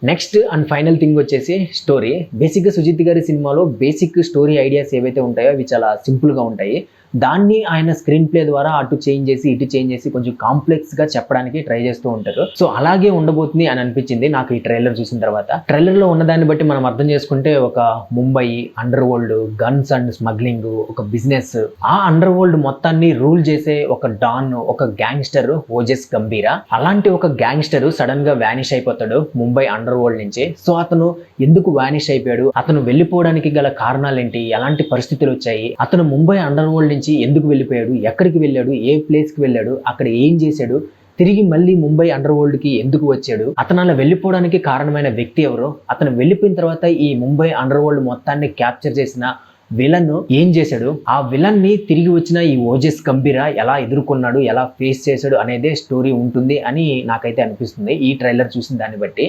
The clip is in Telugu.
నెక్స్ట్ అండ్ ఫైనల్ థింగ్ వచ్చేసి స్టోరీ. బేసిక్గా సుజిత్ గారి సినిమాలో బేసిక్ స్టోరీ ఐడియాస్ ఏవైతే ఉంటాయో అవి చాలా సింపుల్గా ఉంటాయి. దాన్ని ఆయన స్క్రీన్ ప్లే ద్వారా అటు చేంజ్ చేసి ఇటు చేంజ్ చేసి కొంచెం కాంప్లెక్స్ గా చెప్పడానికి ట్రై చేస్తూ ఉంటారు. సో అలాగే ఉండబోతుంది అని అనిపించింది నాకు ఈ ట్రైలర్ చూసిన తర్వాత. ట్రైలర్ లో ఉన్నదాన్ని బట్టి మనం అర్థం చేసుకుంటే ఒక Mumbai under world, guns and smuggling, ఒక బిజినెస్, ఆ అండర్ వరల్డ్ మొత్తాన్ని రూల్ చేసే ఒక డాన్, ఒక గ్యాంగ్స్టర్ ఓజస్ గంభీరా. అలాంటి ఒక గ్యాంగ్స్టర్ సడన్ గా వానిష్ అయిపోతాడు ముంబై అండర్ వరల్డ్ నుంచి. సో అతను ఎందుకు వానిష్ అయిపోయాడు, అతను వెళ్ళిపోవడానికి గల కారణాలు ఏంటి, ఎలాంటి పరిస్థితులు వచ్చాయి, అతను ముంబై అండర్ వరల్డ్ నుంచి ఎందుకు వెళ్ళిపోయాడు, ఎక్కడికి వెళ్ళాడు, ఏ ప్లేస్ కి వెళ్ళాడు, అక్కడ ఏం చేశాడు, తిరిగి మళ్ళీ ముంబై అండర్ వరల్డ్ కి ఎందుకు వచ్చాడు, అతను అలా వెళ్ళిపోవడానికి కారణమైన వ్యక్తి ఎవరు, అతను వెళ్ళిపోయిన తర్వాత ఈ ముంబై అండర్ వరల్డ్ మొత్తాన్ని క్యాప్చర్ చేసిన విలన్ ఏం చేశాడు, ఆ విలన్ ని తిరిగి వచ్చిన ఈ ఓజస్ గంభీరా ఎలా ఎదుర్కొన్నాడు, ఎలా ఫేస్ చేశాడు అనేదే స్టోరీ ఉంటుంది అని నాకైతే అనిపిస్తుంది ఈ ట్రైలర్ చూసిన దాన్ని బట్టి.